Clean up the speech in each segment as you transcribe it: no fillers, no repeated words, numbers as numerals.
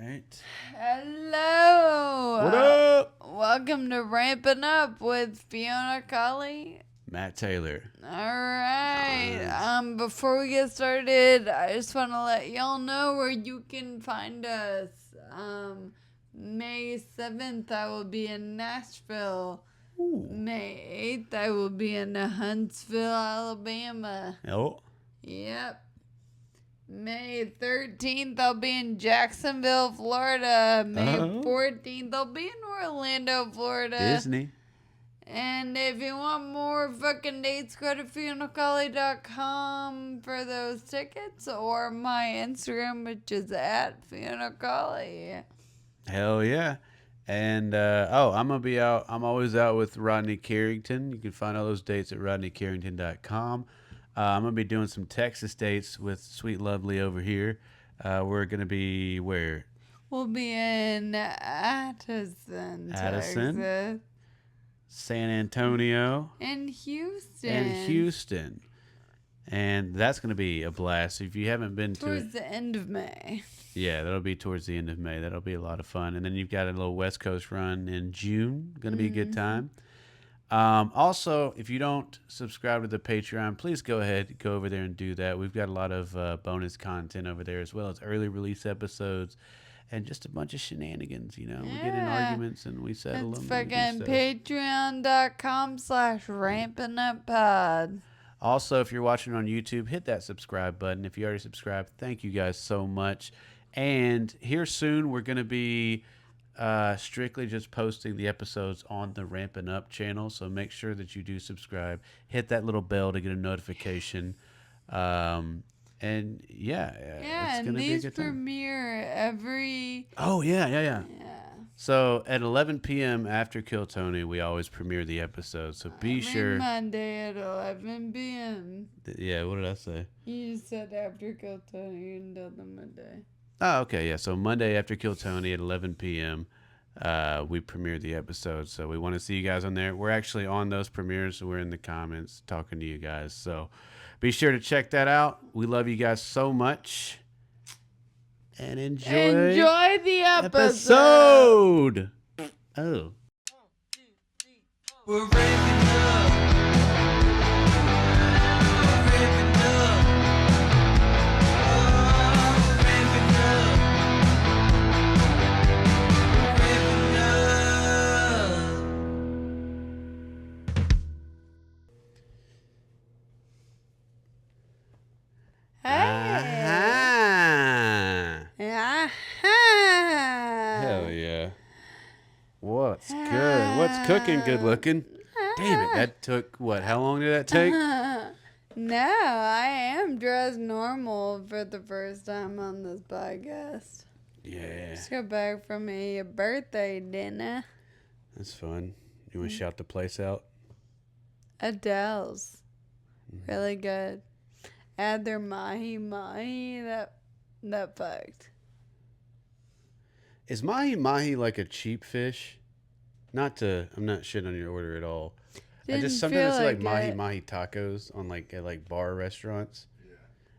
right. Hello. What up? Welcome to Ramping Up with Fiona Colley. Matt Taylor. All right. Nice. Before we get started, I just want to let y'all know where you can find us. May 7th, I will be in Nashville. Ooh. May 8th, I will be in Huntsville, Alabama. Oh. Yep. May 13th, I'll be in Jacksonville, Florida. May 14th, I'll be in Orlando, Florida. Disney. And if you want more fucking dates, go to FionaColley.com for those tickets, or my Instagram, which is at FionaColley. Hell yeah. And I'm gonna be out. I'm always out with Rodney Carrington. You can find all those dates at rodneycarrington.com. I'm gonna be doing some Texas dates with Sweet Lovely over here. We're gonna be where? We'll be in Addison, Texas. San Antonio. And Houston. And that's gonna be a blast. If you haven't been towards the end of May. Yeah, that'll be towards the end of May. That'll be a lot of fun. And then you've got a little West Coast run in June. Going to be a good time. Also, if you don't subscribe to the Patreon, please go ahead, go over there and do that. We've got a lot of bonus content over there, as well as early release episodes and just a bunch of shenanigans. You know, we get in arguments and we settle them. It's fucking patreon.com/rampinguppod. Also, if you're watching on YouTube, hit that subscribe button. If you already subscribed, thank you guys so much. And here soon, we're going to be strictly just posting the episodes on the Rampin' Up channel. So make sure that you do subscribe. Hit that little bell to get a notification. And it's going to be a good time. Premiere every... Oh, yeah. So at 11 p.m. after Kill Tony, we always premiere the episode. So be sure. Monday at 11 p.m. Yeah, what did I say? You just said after Kill Tony until the Monday. Oh, okay, yeah. So Monday after Kill Tony at 11 p.m., we premiere the episode. So we want to see you guys on there. We're actually on those premieres, so we're in the comments talking to you guys. So be sure to check that out. We love you guys so much. And enjoy the episode. Oh. We're ramping up. Hell yeah. What's good? What's cooking good looking? Damn it, that took, what, how long did that take? No, I am dressed normal for the first time on this podcast. Yeah. Just got back from a birthday dinner. That's fun. You want to shout the place out? Adele's. Really good. Add their mahi-mahi. That fucked. Is mahi-mahi like a cheap fish? I'm not shitting on your order at all. I just sometimes see like mahi-mahi tacos on like at like bar restaurants. Yeah.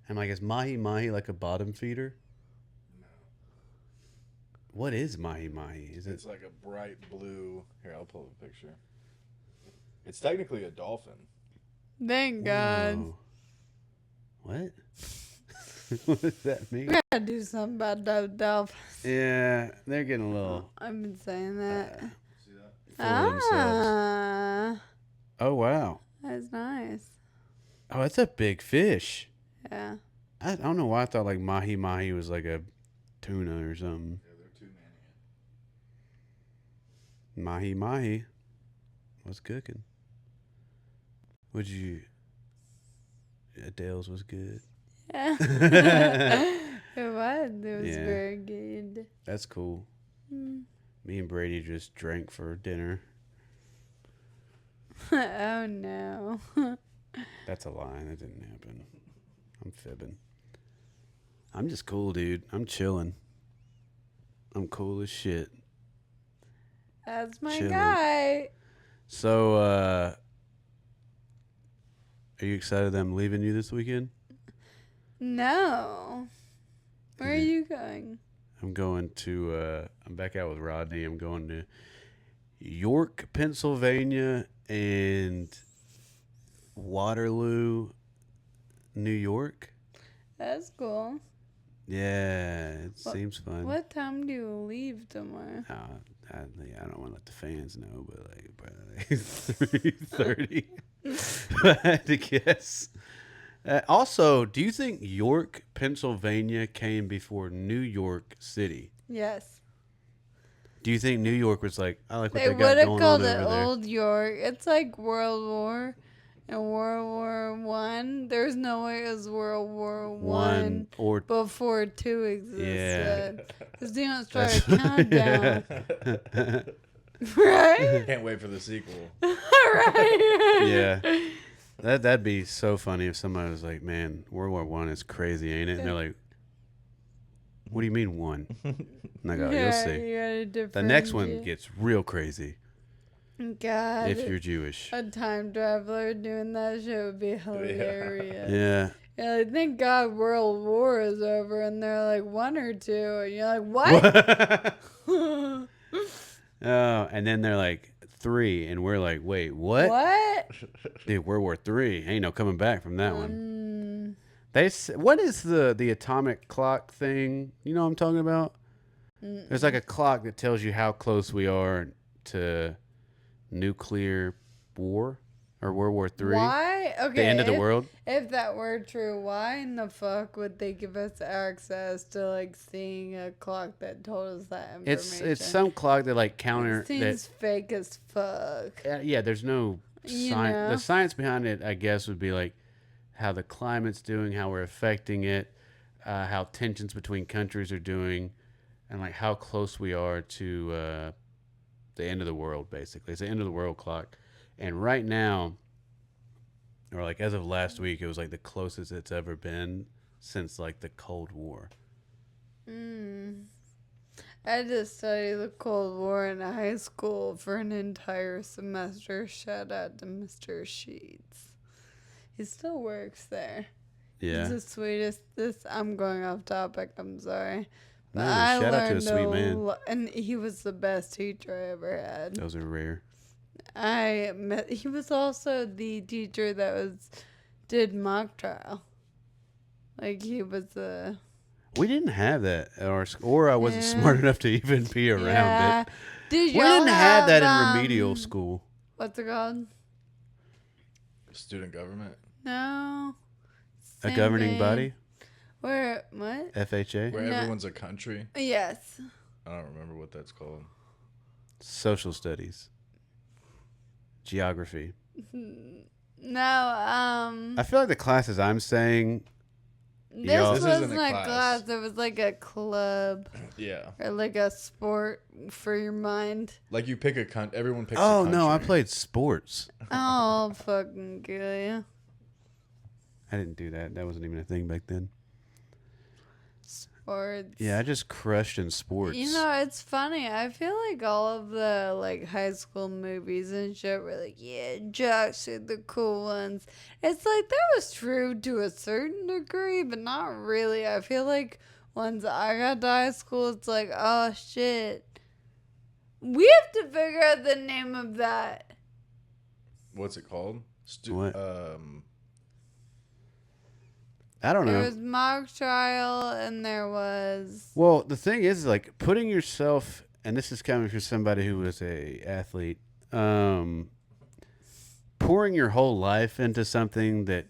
I'm like, is mahi-mahi like a bottom feeder? No. What is mahi-mahi? It's like a bright blue. Here, I'll pull up a picture. It's technically a dolphin. Thank God. Whoa. What? What does that mean? We gotta do something about those dolphins. Yeah, they're getting a little. I've been saying that. See that? Full of themselves. Oh wow. That's nice. Oh, that's a big fish. Yeah. I don't know why I thought like mahi-mahi was like a tuna or something. Yeah, they're too many. Mahi-mahi. What's cooking? Adele's was good. Yeah. It was Yeah. very good. That's cool. Me and Brady just drank for dinner. Oh no. That's a lie. That didn't happen. I'm fibbing. I'm just cool, dude. I'm chilling. I'm cool as shit. That's my Chilling. guy. So, are you excited that I'm leaving you this weekend? No. Where are you going? I'm going to. I'm back out with Rodney. I'm going to York, Pennsylvania, and Waterloo, New York. That's cool. Yeah, it seems fun. What time do you leave tomorrow? I don't want to let the fans know, but like probably 3:30. I had to guess. Also, do you think York, Pennsylvania came before New York City? Yes. Do you think New York was like, I like what They they got would have going called on it over there? Old York. It's like World War and World War One. There's no way it was World War One or before two yeah. existed. Because you don't start a countdown. Right? Can't wait for the sequel. Right. Yeah. That'd be so funny if somebody was like, "Man, World War One is crazy, ain't it?" And they're like, "What do you mean one?" And I go, "You'll see. You gotta The next one differentiate. gets real crazy God. if you're Jewish." A time traveler doing that shit would be hilarious. Yeah. Yeah, like, thank God World War is over, and they're like one or two, and you're like, what? Oh, and then they're like 3, and we're like, "Wait, what?" What? Dude, World War 3 ain't no coming back from that one. What is the atomic clock thing? You know what I'm talking about? There's like a clock that tells you how close we are to nuclear war or World War 3. Why? Okay. The end of the world. If that were true, why in the fuck would they give us access to like seeing a clock that told us that information? It's some clock that like counter It seems fake as fuck. yeah, there's no You science. know? The science behind it, I guess, would be like how the climate's doing, how we're affecting it, how tensions between countries are doing, and like how close we are to the end of the world. Basically, it's the end of the world clock, and right now, or like as of last week, it was like the closest it's ever been since like the Cold War. I just studied the Cold War in high school for an entire semester. Shout out to Mr. Sheets. He still works there. Yeah. He's the sweetest. I'm going off topic. I'm sorry. But No, I shout out to a learned sweet man. and he was the best teacher I ever had. Those are rare. He was also the teacher that did mock trial. Like he was the. We didn't have that at our school, or I wasn't Yeah. smart enough to even be around Yeah. it. Did We y'all didn't have that in have, remedial school. What's it called? Student government. No. A Same governing thing. body? Where? What? FHA? Where No. everyone's a country. Yes. I don't remember what that's called. Social studies. Geography. No. I feel like the classes I'm saying, This y'all- This isn't wasn't a a class. class. It was like a club Yeah. or like a sport for your mind. Like you pick a everyone picks oh a no, I country. played sports. Oh, fucking kill you. I didn't do that. That wasn't even a thing back then. Sports. Yeah, I just crushed in sports. You know, it's funny. I feel like all of the like high school movies and shit were like, yeah, jocks are the cool ones. It's like that was true to a certain degree, but not really. I feel like once I got to high school, it's like, oh shit. We have to figure out the name of that. What's it called? What? I don't There know. was mock trial and there was Well, the thing is, like, putting yourself, and this is coming from somebody who was a athlete, pouring your whole life into something that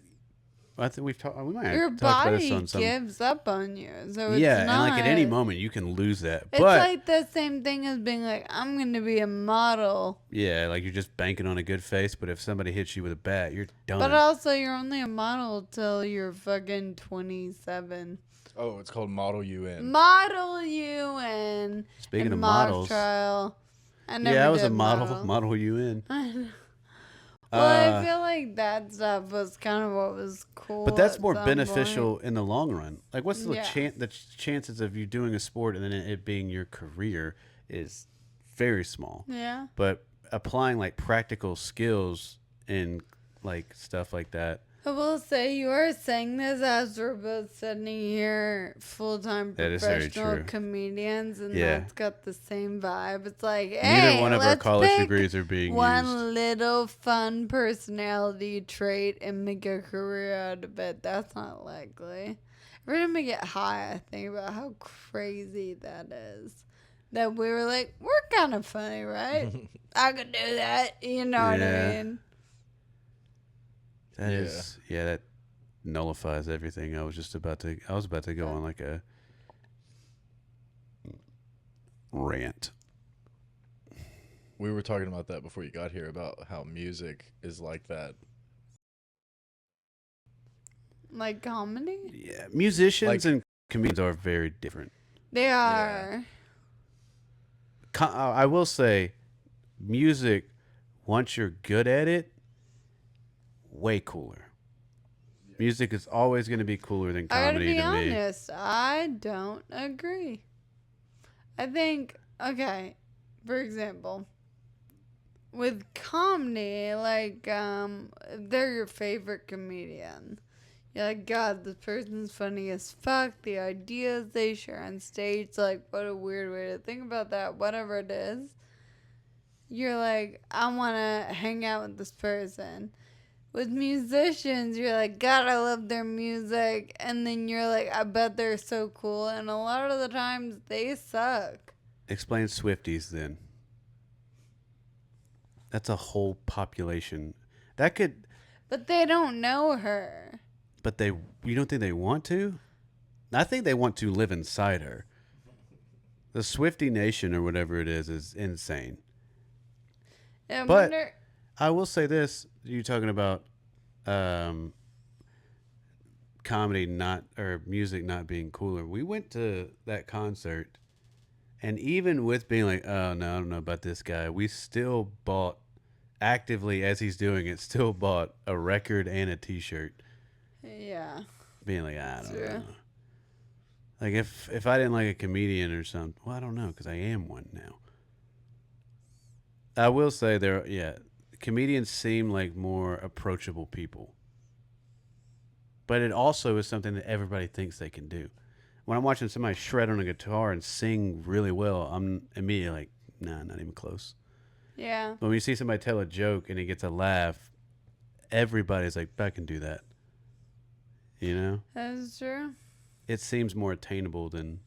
I think we might have your talked about this body on some. gives up on you. So it's Yeah, and like at any not- moment you can lose that. It's But like the same thing as being like, I'm going to be a model. yeah, like you're just banking on a good face. But if somebody hits you with a bat, you're done. But also, you're only a model till you're fucking 27. Oh, it's called Model UN. Model you in. Speaking and of mock models, trial. I never yeah, I was a did model. Model you in. I know. Well, I feel like that stuff was kind of what was cool. But that's at more some beneficial point. in the long run. Like, what's the Yeah. the chances of you doing a sport and then it being your career is very small. Yeah. But applying like practical skills and like stuff like that, I will say you are saying this as we're both sitting here full-time That is very professional true. comedians, and Yeah. that's got the same vibe. It's like, Neither hey, one of our let's college pick degrees are being one used. little fun personality trait and make a career out of it. That's not likely. Every time I get high, I think about how crazy that is. That we were like, we're kind of funny, right? I could do that. You know what Yeah. I mean? That Yeah. is, that nullifies everything. I was about to go on like a rant. We were talking about that before you got here about how music is like that. Like comedy? Yeah, musicians Like- and comedians are very different. They are. I will say, music, once you're good at it, way cooler. Music is always going to be cooler than I gotta comedy be to me. honest, I don't agree. I think, okay, for example, with comedy, like, if they're your favorite comedian, you're like, God, this person's funny as fuck. The ideas they share on stage, like, what a weird way to think about that, whatever it is. You're like, I want to hang out with this person. With musicians, you're like, God, I love their music. And then you're like, I bet they're so cool. And a lot of the times, they suck. Explain Swifties then. That's a whole population. That could, But they don't know her. but you don't think they want to? I think they want to live inside her. The Swiftie Nation or whatever it is insane. And I But- wonder, I will say this: you talking about comedy or music not being cooler. We went to that concert, and even with being like, "Oh no, I don't know about this guy," we still bought actively as he's doing it. Still bought a record and a T-shirt, yeah. being like, "I don't True. know." Like if I didn't like a comedian or something, well, I don't know because I am one now. I will say comedians seem like more approachable people. But it also is something that everybody thinks they can do. When I'm watching somebody shred on a guitar and sing really well, I'm immediately like, nah, not even close. Yeah. But when you see somebody tell a joke and he gets a laugh, everybody's like, I can do that. You know? That's true. It seems more attainable than...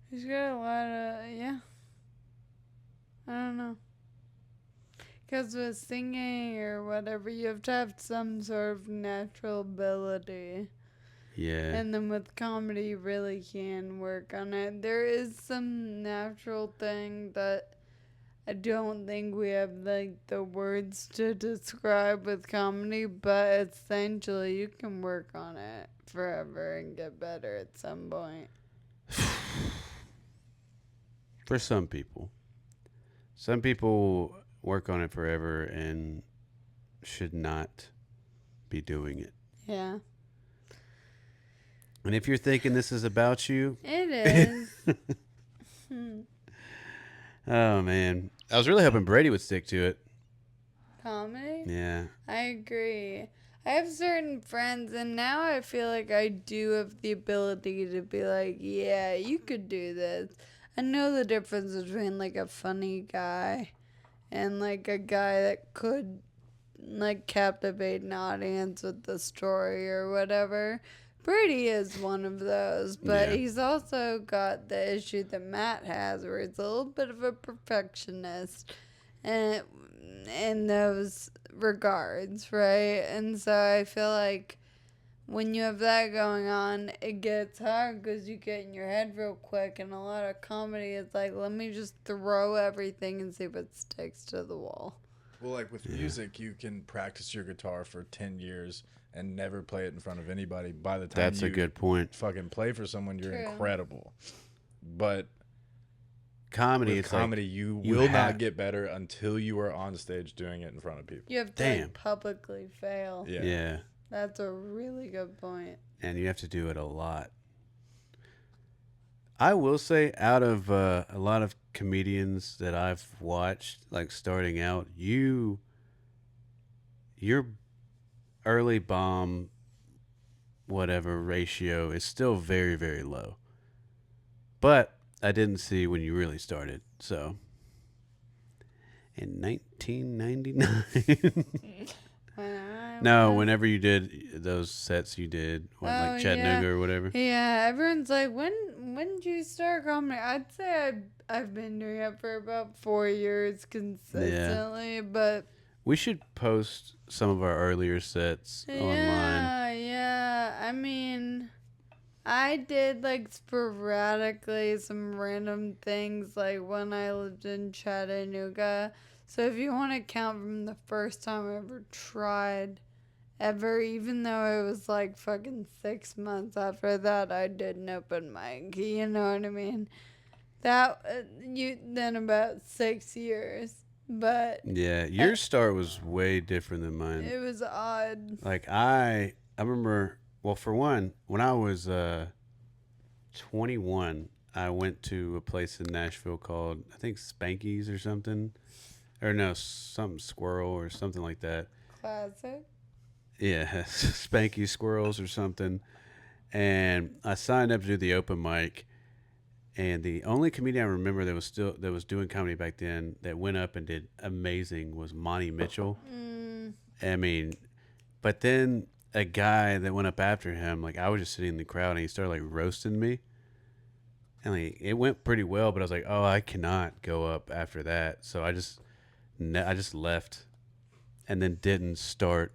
He's got a lot of, yeah. I don't know. Because with singing or whatever, you have to have some sort of natural ability. Yeah. And then with comedy, you really can work on it. There is some natural thing that I don't think we have like the words to describe with comedy, but essentially you can work on it forever and get better at some point. For some people. Some people work on it forever and should not be doing it. Yeah. And if you're thinking this is about you, It is. oh man, I was really hoping Brady would stick to it. Comedy? Yeah, I agree. I have certain friends, and now I feel like I do have the ability to be like, yeah, you could do this. I know the difference between like a funny guy and like a guy that could like captivate an audience with the story or whatever. Brady is one of those, but Yeah. he's also got the issue that Matt has where he's a little bit of a perfectionist and in those regards, right? And so I feel like when you have that going on, it gets hard because you get in your head real quick, and a lot of comedy is like, let me just throw everything and see what sticks to the wall. Well, like with music, you can practice your guitar for 10 years and never play it in front of anybody. By the time that's you a good point. fucking play for someone, you're True. incredible. But Comedy, with it's comedy, like you you will have- not get better until you are on stage doing it in front of people. You have to Damn. like, publicly fail. yeah, That's a really good point. and you have to do it a lot. I will say, out of a lot of comedians that I've watched, like starting out, you're early bomb, whatever ratio is still very, very low. But I didn't see when you really started. So in 1999. No, whenever you did those sets, you did like Chattanooga or whatever. Yeah, everyone's like, when did you start comedy? I'd say I've been doing it for about 4 years consistently, but We should post some of our earlier sets online. yeah. I mean, I did like sporadically some random things like when I lived in Chattanooga. So if you want to count from the first time I ever tried, ever, even though it was like fucking 6 months after that, I did an open mic. You know what I mean? That you then about 6 years, but Yeah, your start was way different than mine. it was odd. Like I remember. Well, for one, when I was 21, I went to a place in Nashville called, I think, Spanky's or something. Or no, something Squirrel or something like that. Classic. Yeah, Spanky Squirrels or something. And I signed up to do the open mic. And the only comedian I remember that was doing comedy back then that went up and did amazing was Monty Mitchell. I mean, but then a guy that went up after him, like I was just sitting in the crowd and he started like roasting me. And like, it went pretty well, but I was like, oh, I cannot go up after that. So I just left and then didn't start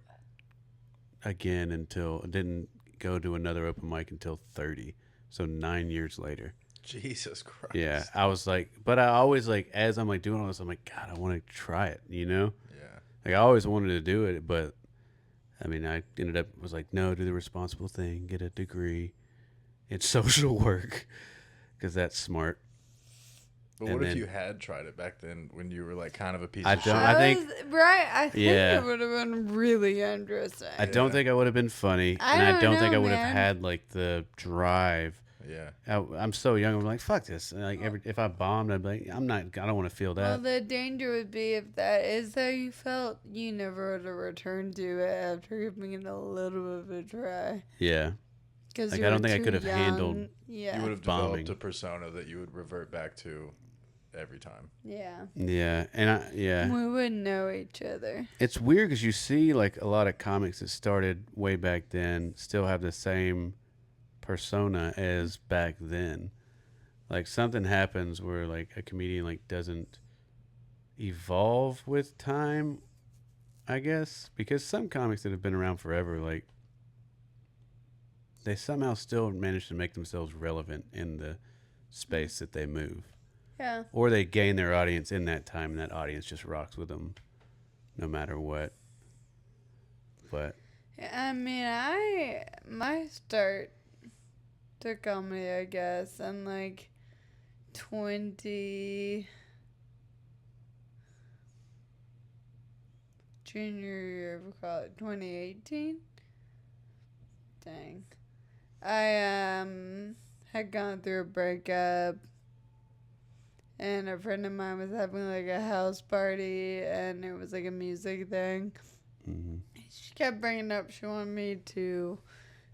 again didn't go to another open mic until 30. So 9 years later. Jesus Christ. Yeah. I was like, but I always like, as I'm like doing all this, I'm like, God, I want to try it, you know? Yeah. Like I always wanted to do it, but I mean, I ended up was like, no, do the responsible thing, get a degree in social work because that's smart. But what if you had tried it back then when you were like kind of a piece I of don't- shit? I think- I think it would have been really interesting. I don't think I would have been funny, I and I don't don't think know, I would have man. had like the drive. Yeah. I'm so young. I'm like, fuck this. And, like if I bombed, I'd be like, I don't want to feel Well, that. the danger would be if that is how you felt, you never would have returned to it after giving it a little bit of a try. Yeah. Because Like, I don't think I could have handled- Yeah. You would have Bombing. developed a persona that you would revert back to every time. Yeah. Yeah. And We wouldn't know each other. it's weird because you see like a lot of comics that started way back then still have the same persona as back then. Like something happens where like a comedian like doesn't evolve with time, I guess, because some comics that have been around forever, like they somehow still manage to make themselves relevant in the space that they move, Yeah. or they gain their audience in that time and that audience just rocks with them no matter what. But I mean, my start to comedy, I guess, in like 20 junior year of college, 2018. Dang. I had gone through a breakup, and a friend of mine was having like a house party, and it was like a music thing. She kept bringing up she wanted me to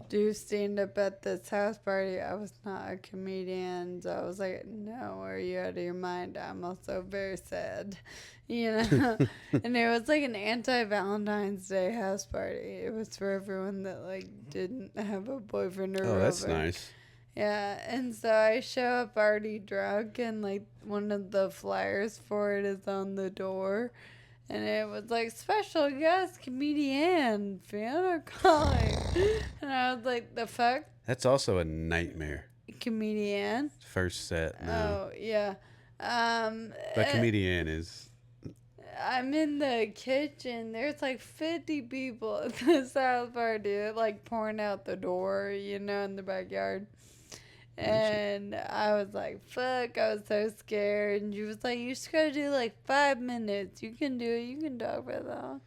do stand up at this house party. I was not a comedian, so I was like, no, are you out of your mind? I'm also very sad, you know. And it was like an anti-Valentine's Day house party. It was for everyone that like didn't have a boyfriend or oh, that's lover. nice. Yeah, and so I show up already drunk, and like one of the flyers for it is on the door. And it was like, special guest comedian, Fiona calling. And I was like, the fuck? That's also a nightmare. Comedian? First set, no. Oh, yeah. But comedian is I'm in the kitchen. There's like 50 people at this house party, like pouring out the door, you know, in the backyard. And I was like, fuck, I was so scared. And she was like, you just gotta do like 5 minutes. You can do it. You can talk for that long.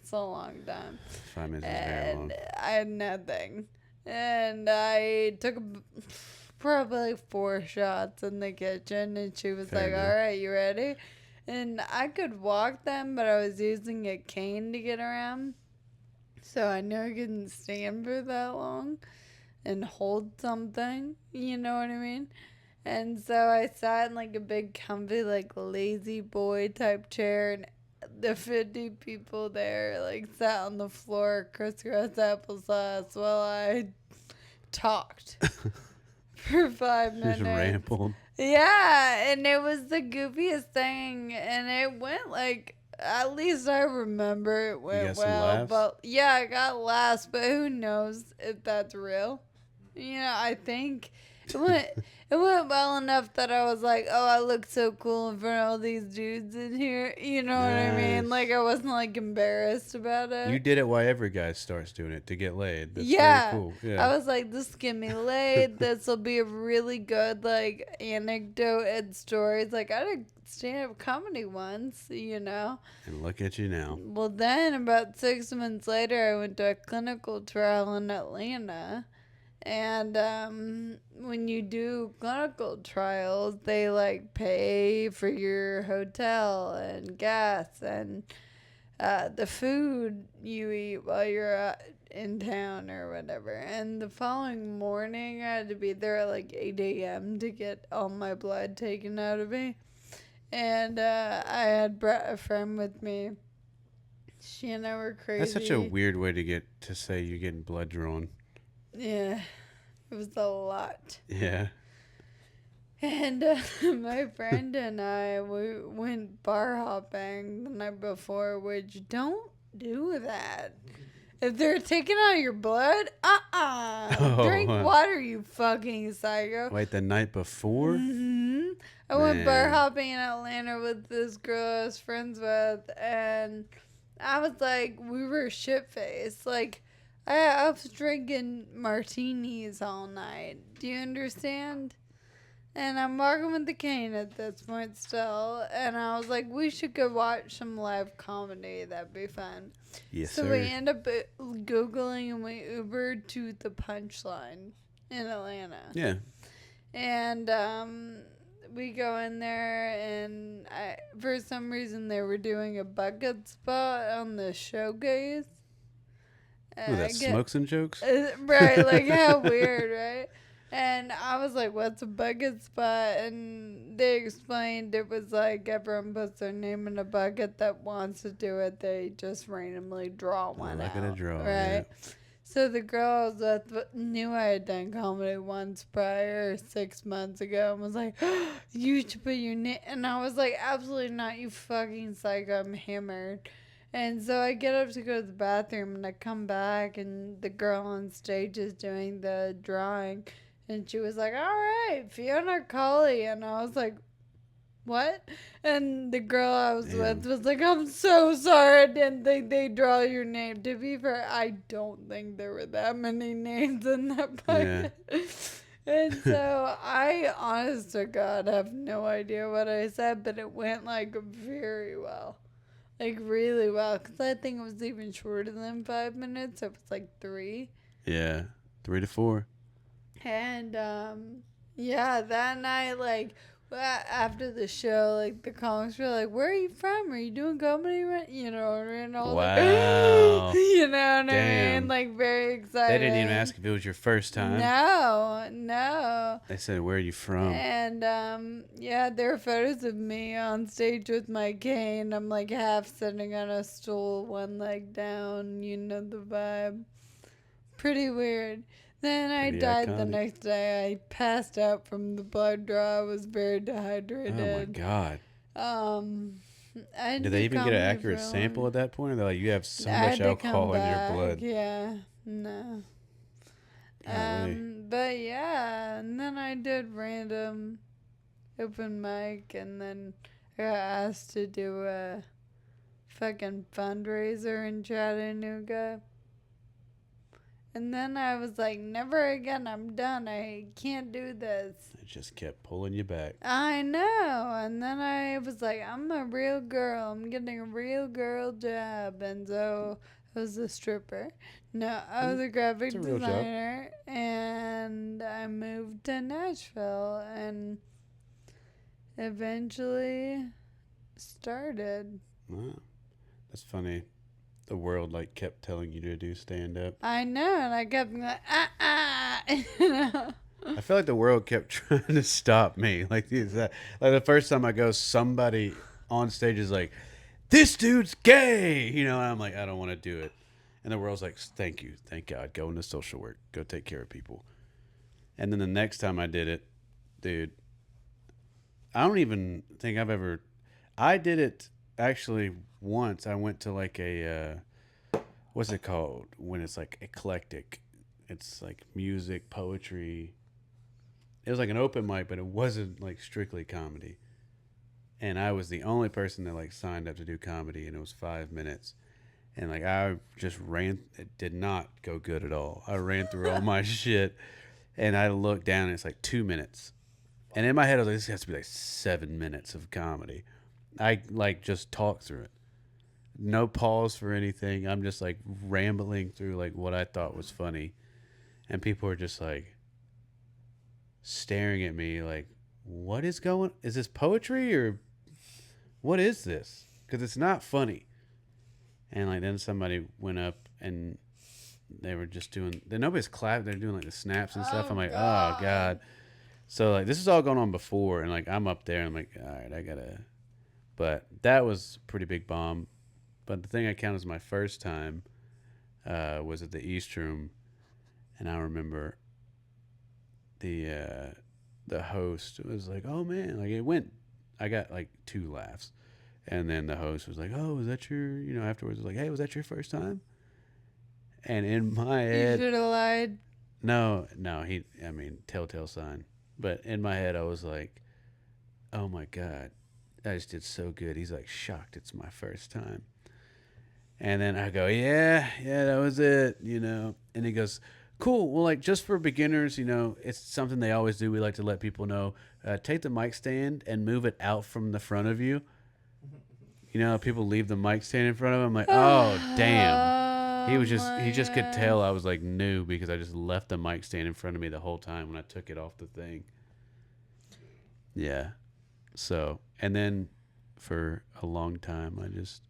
It's a long time. 5 minutes is very long. And I had nothing. And I took probably like 4 shots in the kitchen. And she was Fair like, enough. all right, you ready? And I could walk them, but I was using a cane to get around. So I knew I couldn't stand for that long and hold something. You know what I mean? And so I sat in like a big comfy like lazy boy type chair, and the 50 people there like sat on the floor crisscross applesauce while I talked for 5 minutes. Just rambled. Yeah, and it was the goofiest thing, and it went like, at least I remember it went got some well. laughs? But yeah, I got laughs, but who knows if that's real? You know, I think it went well enough that I was like, oh, I look so cool in front of all these dudes in here. You know what I mean? Nice. Like I wasn't like embarrassed about it. You did it why every guy starts doing it, to get laid. That's Yeah. very cool. Yeah. I was like, this get me laid. This will be a really good like anecdote and stories. Like I did stand up comedy once, you know. And look at you now. Well, then about 6 months later, I went to a clinical trial in Atlanta. And when you do clinical trials, they like pay for your hotel and gas and the food you eat while you're in town or whatever. And the following morning, I had to be there at like 8 a.m. to get all my blood taken out of me. And I had brought a friend with me. She and I were crazy. That's such a weird way to say you're getting blood drawn. Yeah, it was a lot. Yeah. And my friend and I, we went bar hopping the night before, which don't do that. If they're taking out your blood, drink water, you fucking psycho. Wait, the night before? Mm-hmm. I went bar Man. hopping in Atlanta with this girl I was friends with, and I was like, we were shit-faced. Like, I was drinking martinis all night. Do you understand? And I'm walking with the cane at this point still, and I was like, we should go watch some live comedy. That'd be fun. Yes, So sir. we end up Googling, and we Ubered to the Punchline in Atlanta. Yeah. And we go in there, and for some reason they were doing a bucket spot on the showcase. Ooh, that smokes and jokes? Right, like how weird, right? And I was like, what's a bucket spot? And they explained it was like everyone puts their name in a bucket that wants to do it. They just randomly draw one Like out. in a draw, right? yeah. So the girl I was with knew I had done comedy once prior, 6 months ago, and was like, you should put your name. And I was like, absolutely not, you fucking psycho, I'm hammered. And so I get up to go to the bathroom, and I come back, and the girl on stage is doing the drawing. And she was like, all right, Fiona Colley. And I was like, what? And the girl I was with was like, I'm so sorry. I didn't think they'd draw your name. To be fair, I don't think there were that many names in that bucket. Yeah. And so I, honest to God, have no idea what I said, but it went like very well. Like really well. Because I think it was even shorter than 5 minutes. It was like 3. Yeah. 3 to 4. And yeah, that night, like after the show, like the comics were like, "Where are you from? Are you doing comedy?" You know, and all wow. Like, you know what Damn. I mean? Like very excited. They didn't even ask if it was your first time. No. They said, "Where are you from?" And yeah, there are photos of me on stage with my cane. I'm like half sitting on a stool, one leg down. You know the vibe. Pretty weird. Then I died the next day. I passed out from the blood draw. I was very dehydrated. Oh my God. Did they even get an accurate sample at that point? Or they're like, you have so much alcohol in your blood. Yeah, no. But yeah, and then I did random open mic, and then I got asked to do a fucking fundraiser in Chattanooga. And then I was like, never again, I'm done. I can't do this. It just kept pulling you back. I know. And then I was like, I'm a real girl. I'm getting a real girl job. And so I was a stripper. No, I was a graphic designer. And I moved to Nashville and eventually started. Wow. That's funny. the world like kept telling you to do stand up. I know, and I kept being like, you know. I feel like the world kept trying to stop me. Like the first time I go, somebody on stage is like, "This dude's gay," and I'm like, I don't want to do it. And the world's like, "Thank you, thank God, go into social work, go take care of people." And then the next time I did it, dude, I don't even think I did it actually once. I went to like what's it called when it's like eclectic? It's like music, poetry. It was like an open mic, but it wasn't like strictly comedy. And I was the only person that like signed up to do comedy, and it was 5 minutes. And like I just ran, it did not go good at all. I ran through all my shit, and I looked down, and it's like 2 minutes. And in my head, I was like, this has to be like 7 minutes of comedy. I like just talked through it. No pause for anything. I'm just like rambling through like what I thought was funny. And people are just like staring at me like, is this poetry or what is this? Because it's not funny. And like then somebody went up and they were just nobody's clapping. They're doing like the snaps and stuff. I'm like, oh God. So like this is all going on before, and like I'm up there and I'm like, all right, but that was a pretty big bomb. But the thing I count as my first time was at the East Room, and I remember the host was like, "Oh man!" Like it went. I got like 2 laughs, and then the host was like, "Oh, was that your?" Afterwards, was like, "Hey, was that your first time?" And in my head, You should have lied. no, telltale sign. But in my head, I was like, "Oh my God, I just did so good." He's like shocked it's my first time. And then I go, yeah, that was it, And he goes, cool. Well, like just for beginners, it's something they always do. We like to let people know, take the mic stand and move it out from the front of you. People leave the mic stand in front of them. I'm like, oh, damn. He just could tell I was like new because I just left the mic stand in front of me the whole time when I took it off the thing. Yeah. So, and then for a long time, I just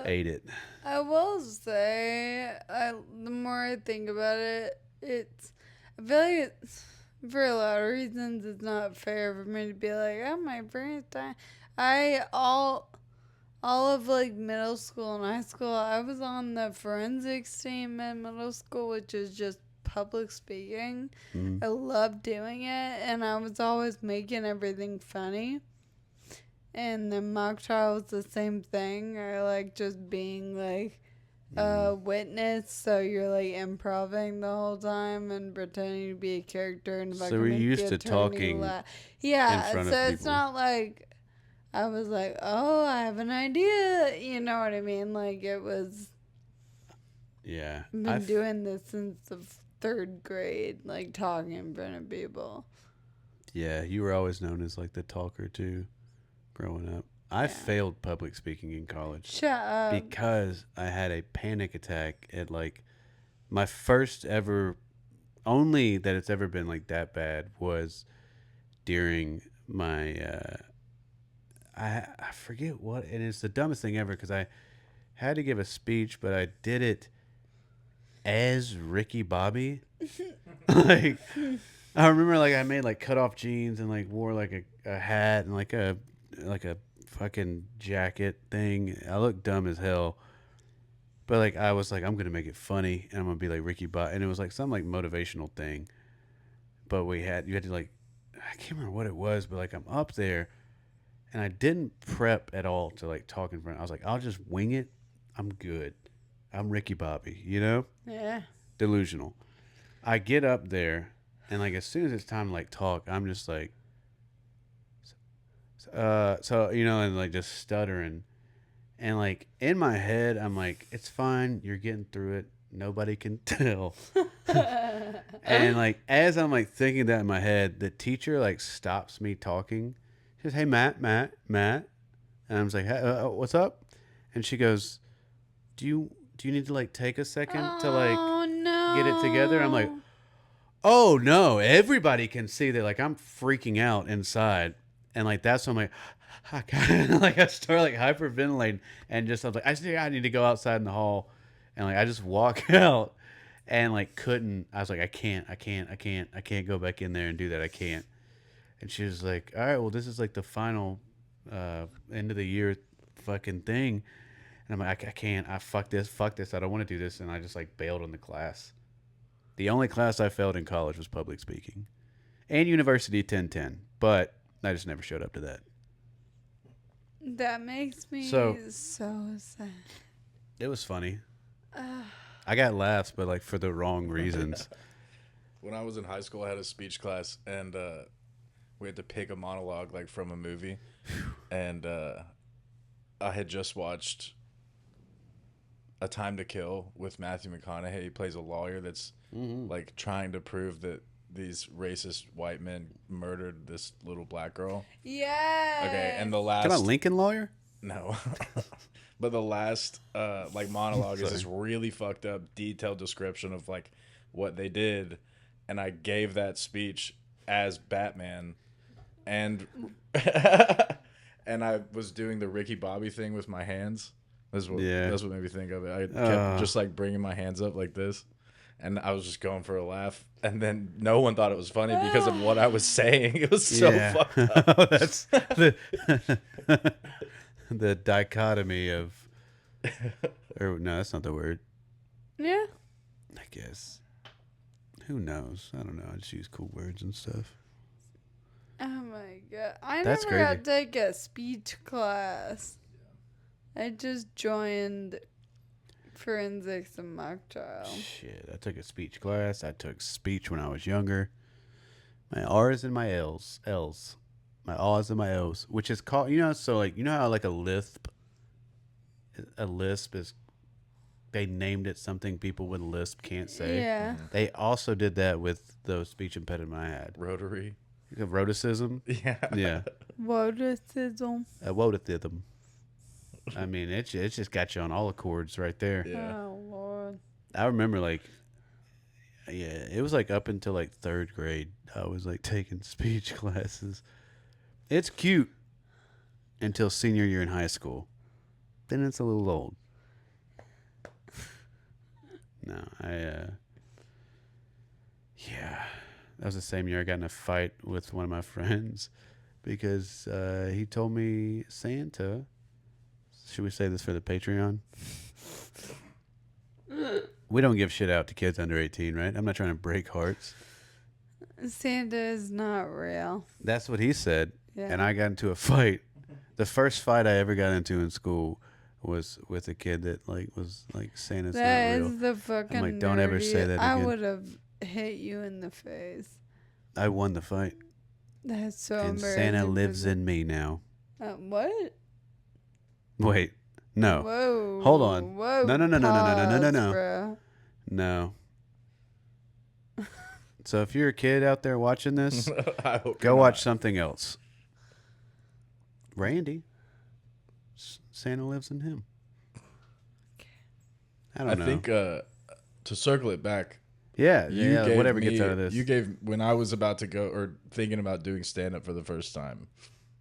ate it. I will say, the more I think about it, I feel like for a lot of reasons, it's not fair for me to be like, oh, my first time. All of like middle school and high school, I was on the forensics team in middle school, which is just public speaking. Mm. I love doing it, and I was always making everything funny. And the mock trial was the same thing. I like just being like a witness, so you're like improving the whole time and pretending to be a character. And So we're used to talking yeah, in front so of it's people. not like I was like, oh, I have an idea. You know what I mean? Like it was. Yeah, I've been doing this since the 3rd grade, like talking in front of people. Yeah, you were always known as like the talker too, growing up. I failed public speaking in college. Shut up. Because I had a panic attack at like my first ever, only that it's ever been like that bad was during my, I forget what, and it's the dumbest thing ever because I had to give a speech, but I did it as Ricky Bobby. Like, I remember like I made like cut off jeans and like wore like a hat and like a fucking jacket thing. I looked dumb as hell. But like I was like, I'm gonna make it funny and I'm gonna be like Ricky Bobby, and it was like some like motivational thing. But you had to like, I can't remember what it was, but like I'm up there and I didn't prep at all to like talk in front. I was like, I'll just wing it. I'm good. I'm Ricky Bobby, Yeah. Delusional. I get up there and like as soon as it's time to like talk, I'm just like, and like just stuttering. And like in my head, I'm like, it's fine. You're getting through it. Nobody can tell. And like, as I'm like thinking that in my head, the teacher like stops me talking. She goes, hey, Matt. And I was like, hey, what's up? And she goes, do you need to like take a second to like get it together? I'm like, oh no, everybody can see that like I'm freaking out inside. And like that's when I'm like, like I start like hyperventilating, and just I was like, I think I need to go outside in the hall, and like I just walk out, and like couldn't. I was like, I can't go back in there and do that. I can't. And she was like, all right, well, this is like the final end of the year fucking thing, and I'm like, I can't. I fuck this. I don't want to do this, and I just like bailed on the class. The only class I failed in college was public speaking, and university 1010, but I just never showed up to that. That makes me So- so sad. It was funny. I got laughs, but like for the wrong reasons. When I was in high school, I had a speech class, and we had to pick a monologue like from a movie, and I had just watched A Time to Kill with Matthew McConaughey. He plays a lawyer that's like trying to prove that these racist white men murdered this little black girl. Yeah. Okay, and the last Come on, Lincoln Lawyer? no, but the last like monologue is this really fucked up, detailed description of like what they did, and I gave that speech as Batman, and and I was doing the Ricky Bobby thing with my hands. That's what made me think of it. I kept just like bringing my hands up like this, and I was just going for a laugh. And then no one thought it was funny because of what I was saying. It was so fucked up. That's the dichotomy of, or no, that's not the word. Yeah. I guess. Who knows? I don't know. I just use cool words and stuff. Oh my god. I That's never crazy. got to take a speech class. I just joined forensics and mock trial. Shit, I took a speech class. I took speech when I was younger. My R's and my L's. My R's and my O's, which is called, so like, how like a lisp is, they named it something people with lisp can't say. Yeah. They also did that with the speech impediment I had. Rotary. Rhoticism. Yeah. Yeah. Whatism. A wotism. I mean, it just got you on all the chords right there. Yeah. Oh Lord. I remember like, yeah, it was like up until like third grade, I was like taking speech classes. It's cute until senior year in high school. Then it's a little old. No, yeah, that was the same year I got in a fight with one of my friends because he told me Santa. Should we say this for the Patreon? We don't give shit out to kids under 18, right? I'm not trying to break hearts. Santa is not real. That's what he said. Yeah. And I got into a fight. The first fight I ever got into in school was with a kid that like was like Santa's That not real. is the fucking. I'm like, don't ever say that I again. would have hit you in the face. I won the fight. That's so And embarrassing. Santa lives in me now. What? Wait. No. Whoa. Hold on. Whoa. No. Pause, bro. No. So if you're a kid out there watching this, I hope go you're watch not. something else. Randy. Santa lives in him. I don't know. I think to circle it back, yeah, you yeah, gave whatever me, gets out of this. You gave when I was about to go or thinking about doing stand up for the first time.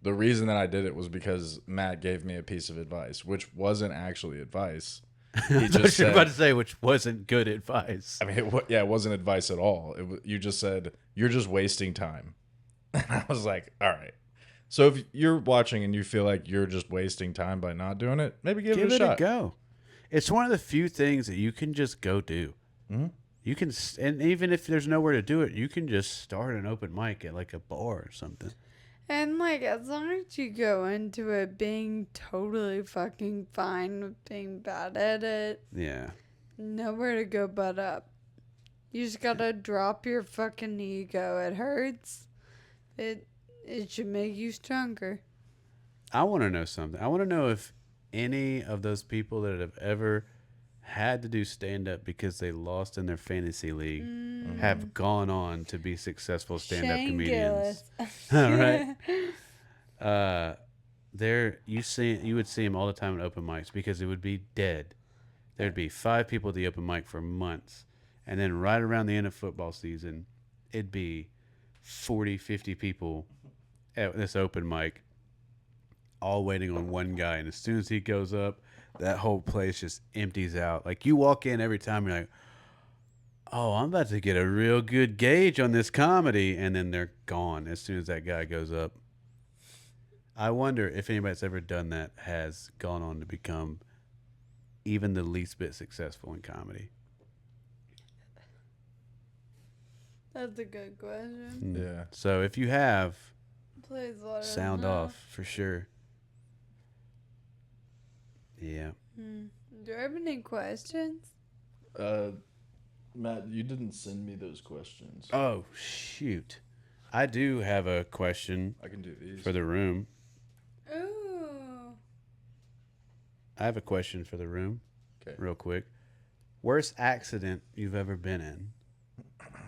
The reason that I did it was because Matt gave me a piece of advice, which wasn't actually advice. He I thought just you were said, about to say, which wasn't good advice. I mean, it wasn't advice at all. You just said, you're just wasting time. And I was like, all right. So if you're watching and you feel like you're just wasting time by not doing it, maybe give it a shot. go. It's one of the few things that you can just go do. Mm-hmm. You can, and even if there's nowhere to do it, you can just start an open mic at like a bar or something. And like, as long as you go into it being totally fucking fine with being bad at it, Yeah. nowhere to go but up. You just gotta drop your fucking ego. It hurts. It should make you stronger. I want to know something. I want to know if any of those people that have ever had to do stand up because they lost in their fantasy league have gone on to be successful stand up Shane comedians. Gillis. All right. You would see him all the time at open mics because it would be dead. There'd be 5 people at the open mic for months. And then right around the end of football season, it'd be 40, 50 people at this open mic, all waiting on one guy, and as soon as he goes up, that whole place just empties out. Like you walk in every time, you're like, "Oh, I'm about to get a real good gauge on this comedy," and then they're gone as soon as that guy goes up. I wonder if anybody that's ever done that has gone on to become even the least bit successful in comedy. That's a good question. Yeah. So if you have, Please let us sound know. off for sure. Yeah. Do you have any questions? Matt, you didn't send me those questions. Oh, shoot. I do have a question I can do these. for the room. Ooh. I have a question for the room. Okay. Real quick. Worst accident you've ever been in?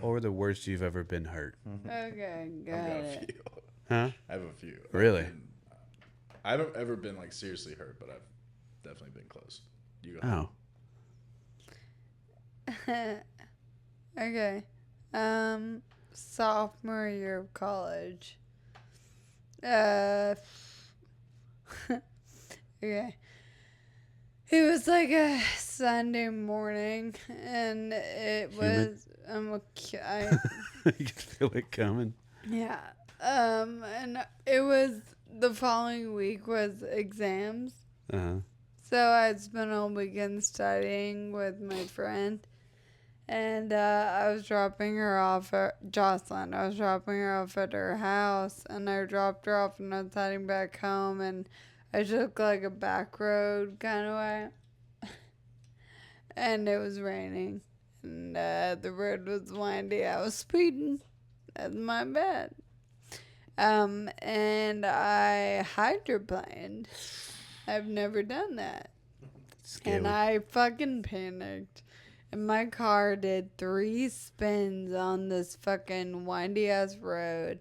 Or the worst you've ever been hurt? Okay, I've got got a it. few. Huh? I have a few. Really? I haven't ever been like seriously hurt, but I've definitely been close. You go. Oh. Okay. Sophomore year of college. Okay. It was like a Sunday morning, and it Humid? was You can feel it coming. yeah. And it was the following week was exams. Uh-huh. So I'd spent all weekend studying with my friend, and I was dropping her off at Jocelyn. I was dropping her off at her house, and I dropped her off, and I was heading back home, and I took like a back road kind of way, and it was raining, and the road was windy. I was speeding. That's my bad. And I hydroplaned. I've never done that. Scary. And I fucking panicked. And my car did 3 spins on this fucking windy ass road.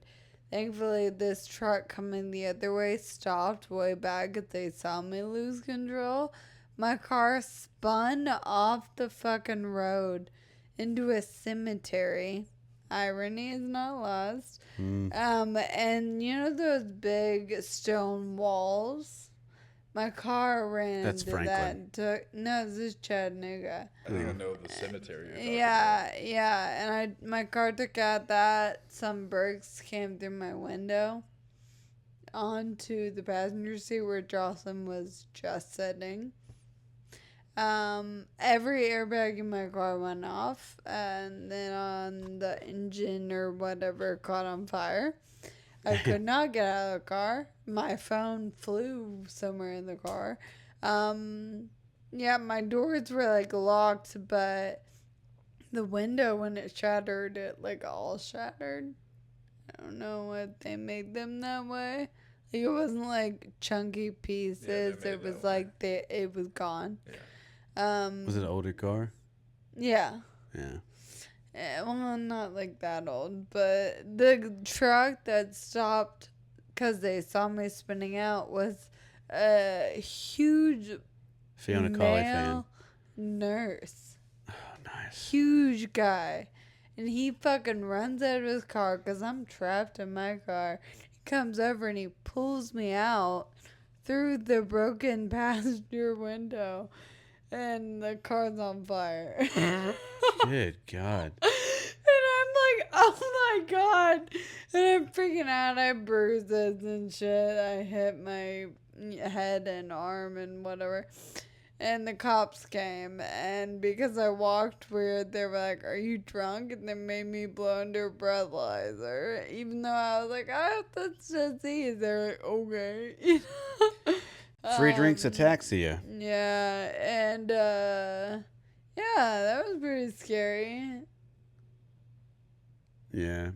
Thankfully, this truck coming the other way stopped way back because they saw me lose control. My car spun off the fucking road into a cemetery. Irony is not lost. And you know those big stone walls? My car ran That's into Franklin. that. No, this is Chattanooga. I think I know the cemetery. You're talking Yeah. And my car took out that. Some bricks came through my window onto the passenger seat where Jocelyn was just sitting. Every airbag in my car went off, and then on the engine or whatever caught on fire. I could not get out of the car. My phone flew somewhere in the car. Yeah, my doors were like locked, but the window, when it shattered, it like all shattered. I don't know what they made them that way. Like, it wasn't like chunky pieces. made It was that like it was gone. Was it an older car? Yeah. Yeah. Well, not like that old, but the truck that stopped because they saw me spinning out was a huge Fiona Collie fan. male nurse. Oh, nice. Huge guy. And he fucking runs out of his car because I'm trapped in my car. He comes over and he pulls me out through the broken passenger window. And the car's on fire. Good God. And I'm like, oh my God. And I'm freaking out. I have bruises and shit. I hit my head and arm and whatever. And the cops came. And because I walked weird, they were like, are you drunk? And they made me blow under a breathalyzer. Even though I was like, oh, that's just easy. They're like, okay. Free drinks ataxia. Yeah, and yeah, that was pretty scary. Yeah.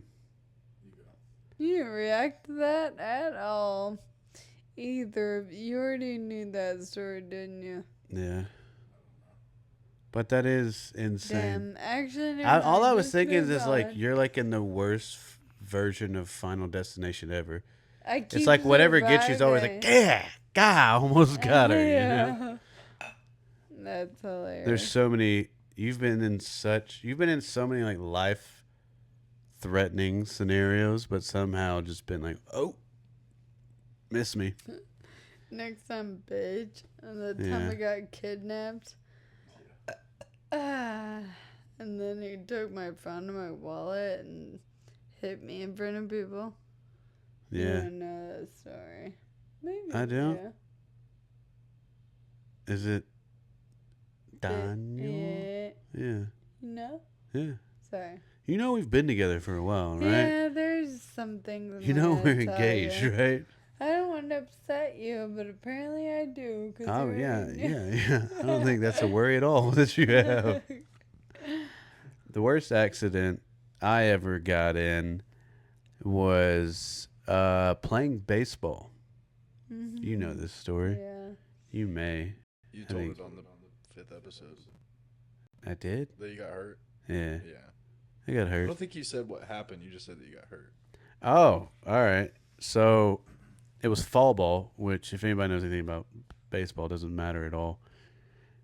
You didn't react to that at all. Either of you already knew that story, didn't you? Yeah. But that is insane. Damn, actually, All I was just thinking is move just like on. you're like in the worst version of Final Destination ever. I It's keep like whatever gets you is always like, surviving. yeah, God, I almost got her. You know? That's hilarious. There's so many. You've been in so many like life threatening scenarios, but somehow just been like, oh, Miss me. Next time, bitch. And the time Yeah. I got kidnapped. And then he took my phone and my wallet and hit me in front of people. You Yeah. don't know that story. Maybe. I don't. Yeah. Is it Daniel? Yeah. Yeah. You know? Yeah. Sorry. You know we've been together for a while, right? Yeah, there's some things. You know we're engaged, right? I don't want to upset you, but apparently I do. Oh yeah. I don't think that's a worry at all that you have. The worst accident I ever got in was playing baseball. You know this story. Yeah. You may. You I told think- it on the 5th episode I did? that you got hurt. Yeah. Yeah. I got I hurt. don't think you said what happened. You just said that you got hurt. Oh, all right. So it was fall ball, which if anybody knows anything about baseball, doesn't matter at all.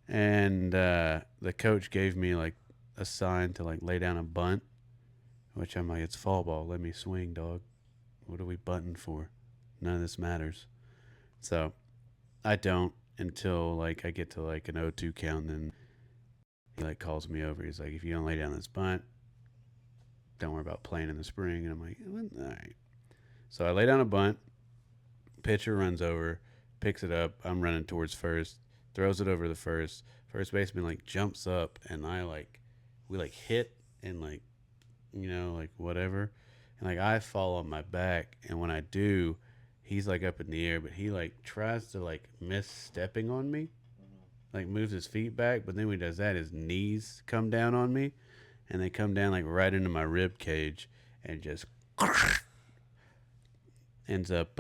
And the coach gave me like a sign to like lay down a bunt, which I'm like, it's fall ball. Let me swing, dog. What are we bunting for? None of this matters. So I don't until like I get to like an 0-2 count, and then he like calls me over. He's like, if you don't lay down this bunt, don't worry about playing in the spring. And I'm like, all right. So I lay down a bunt. Pitcher runs over, picks it up. I'm running towards first, throws it over the first. First baseman like jumps up, and we like hit and like, you know, like whatever. And like I fall on my back, and when I do, he's like up in the air, but he like tries to like miss stepping on me, like moves his feet back. But then when he does that, his knees come down on me, and they come down like right into my rib cage, and just ends up.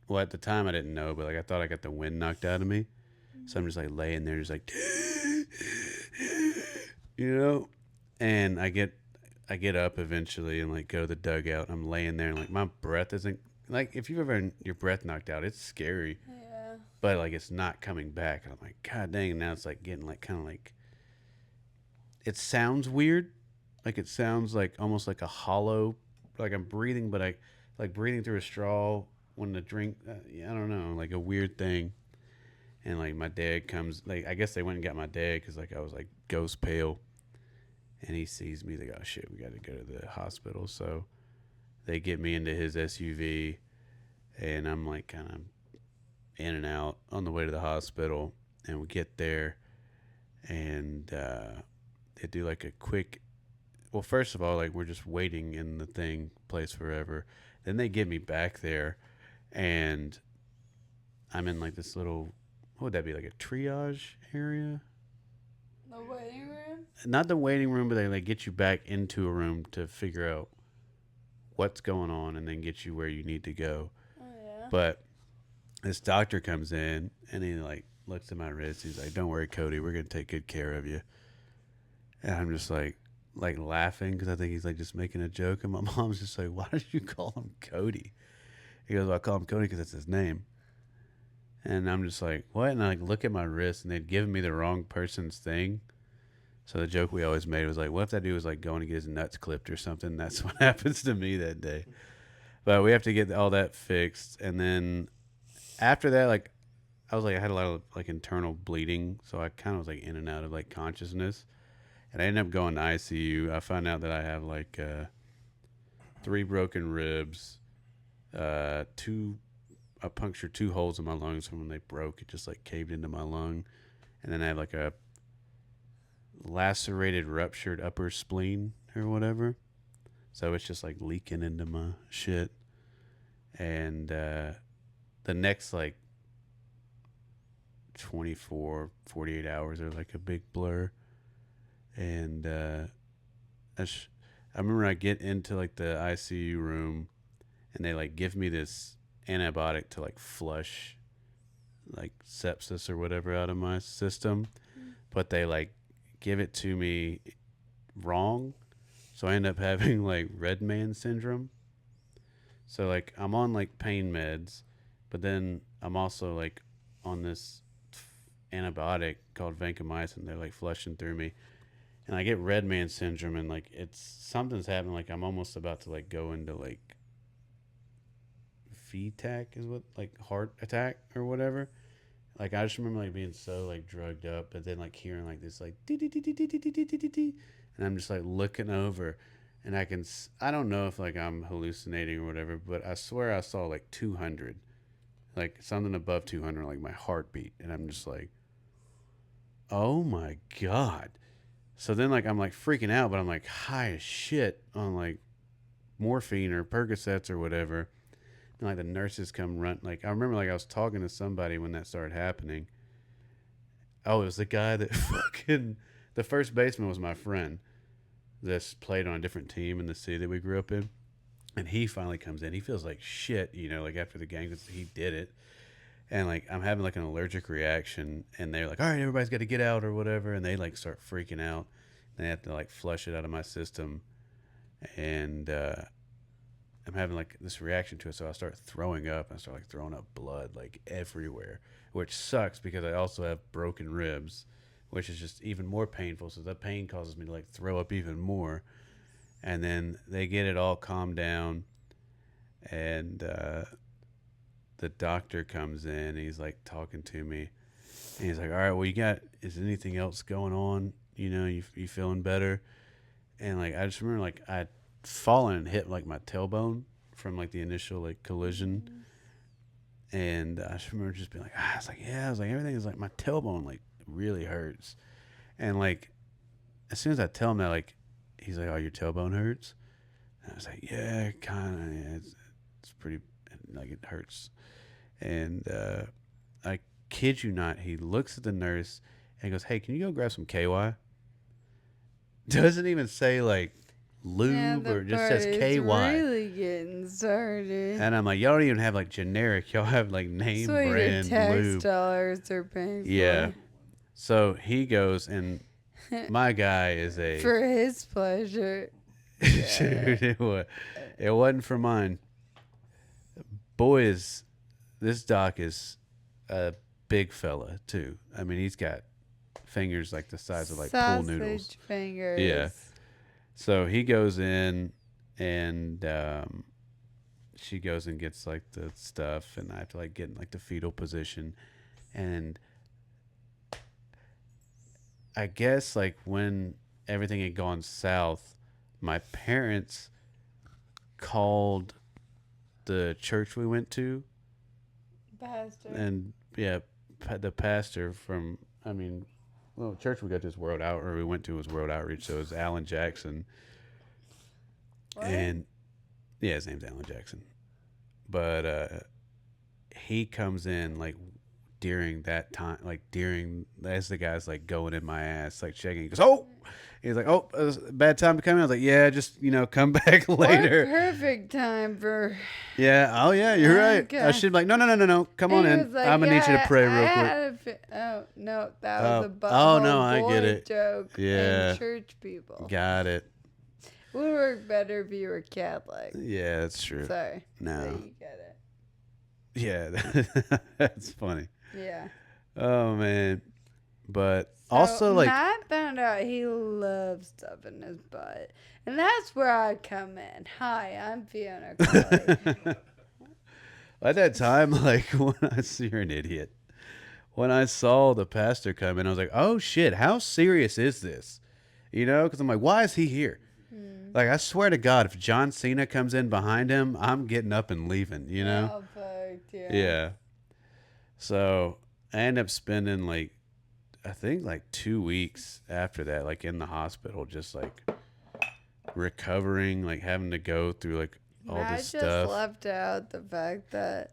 Well, at the time I didn't know, but like I thought I got the wind knocked out of me, so I'm just like laying there, just like, you know, and I get up eventually and like go to the dugout. I'm laying there and like my breath isn't like, if you've ever had your breath knocked out, it's scary, Yeah. but like it's not coming back. And I'm like, God dang! And now it's like getting like kind of like, it sounds weird, like it sounds like almost like a hollow, like I'm breathing, but I like breathing through a straw when the drink. I don't know, like a weird thing. And like my dad comes, like I guess they went and got my dad because like I was like ghost pale, and he sees me. They go, oh shit, we got to go to the hospital. So they get me into his SUV, and I'm like kind of in and out on the way to the hospital. And we get there, and they do like a quick. Well, first of all, like we're just waiting in the thing place forever. Then they get me back there, and I'm in like this little. What would that be, like a triage area? The waiting room? Not the waiting room, but they like get you back into a room to figure out what's going on and then get you where you need to go. Oh, yeah. But this doctor comes in and he like looks at my wrist. He's like, "Don't worry, Cody, we're gonna take good care of you." And I'm just like laughing because I think he's like just making a joke. And my mom's just like, "Why did you call him Cody?" He goes, "Well, I call him Cody because that's his name." And I'm just like, what? And I like look at my wrist, and they'd given me the wrong person's thing. So the joke we always made was like, what if that dude was like going to get his nuts clipped or something? That's what happens to me that day. But we have to get all that fixed. And then after that, like, I was like, I had a lot of like internal bleeding. So I kind of was like in and out of like consciousness. And I ended up going to ICU. I found out that I have like 3 broken ribs, I punctured 2 holes in my lungs from when they broke. It just like caved into my lung. And then I have like a lacerated, ruptured upper spleen or whatever. So it's just like leaking into my shit. And the next like 24, 48 hours are like a big blur. And I remember I get into like the ICU room, and they like give me this antibiotic to like flush like sepsis or whatever out of my system, but they like give it to me wrong, so I end up having like red man syndrome. So like I'm on like pain meds, but then I'm also like on this antibiotic called vancomycin. They're like flushing through me, and I get red man syndrome, and like it's something's happening. Like I'm almost about to like go into like attack is what, like heart attack or whatever. Like I just remember like being so like drugged up, but then like hearing like this like dee, dee, dee, dee, dee, dee, dee, dee, dee, dee, and I'm just like looking over, and I don't know if like I'm hallucinating or whatever, but I swear I saw like 200, like something above 200, like my heartbeat, and I'm just like, oh my god. So then like I'm like freaking out, but I'm like high as shit on like morphine or Percocets or whatever. And like the nurses come run. Like I remember like I was talking to somebody when that started happening. Oh, it was the guy that fucking the first baseman was my friend. That's played on a different team in the city that we grew up in. And he finally comes in. He feels like shit, you know, like after the game because he did it. And like I'm having like an allergic reaction, and they're like, "All right, everybody's got to get out or whatever," and they like start freaking out. And they have to like flush it out of my system, and I'm having like this reaction to it, so I start throwing up. I start like throwing up blood like everywhere, which sucks because I also have broken ribs, which is just even more painful. So the pain causes me to like throw up even more, and then they get it all calmed down, and the doctor comes in and he's like talking to me, and he's like, all right, well, is anything else going on? You know, you feeling better? And like, I just remember like I'd fallen and hit like my tailbone from like the initial like collision. And I just remember just being like, I was like, everything is like my tailbone like really hurts. And like, as soon as I tell him that, like, he's like, oh, your tailbone hurts? And I was like, yeah, kind of. Yeah, it's pretty, like, it hurts. And I kid you not, he looks at the nurse and he goes, hey, can you go grab some KY? Doesn't even say, like, lube or just says KY. Really getting started. And I'm like, y'all don't even have, like, generic. Y'all have, like, name That's what your brand tax lube. dollars are paying Yeah. So he goes, and my guy is for his pleasure. Dude, it wasn't for mine. Boys, this doc is a big fella too. I mean, he's got fingers like the size of like pool noodles. Sausage fingers. Yeah. So he goes in, and she goes and gets like the stuff, and I have to like get in like the fetal position, and I guess like when everything had gone south, my parents called the church we went to, Pastor. and yeah, the pastor from, I mean, well, the church we got to is World Out, or we went to was World Outreach, so it was Alan Jackson. What? And yeah, his name's Alan Jackson, but he comes in like during that time, like as the guy's like going in my ass, like checking. He goes, oh, he's like, oh, it was a bad time to come in. I was like, yeah, just come back later. What perfect time for. Yeah. Oh yeah, you're right. Okay. I should be like, no, come on He in. was like, I'm gonna need you to pray real quick. Oh no, that was a oh, no, butthole I get boy it. joke. Yeah. And church people. Got it. Would work better if you were Catholic. Yeah, that's true. Sorry. No. So you get it. Yeah, that's funny. Yeah. Oh man, but So also like I found out he loves stuff in his butt, and that's where I come in. Hi, I'm Fiona Clay. at that time, like when you're an idiot. When I saw the pastor come in, I was like, oh shit, how serious is this? You know, because I'm like, why is he here? Like, I swear to God, if John Cena comes in behind him, I'm getting up and leaving, you know? Oh, fuck, yeah. Yeah. So I ended up spending like, I think like 2 weeks after that, like in the hospital, just like recovering, like having to go through like all I this just stuff. left out the fact that.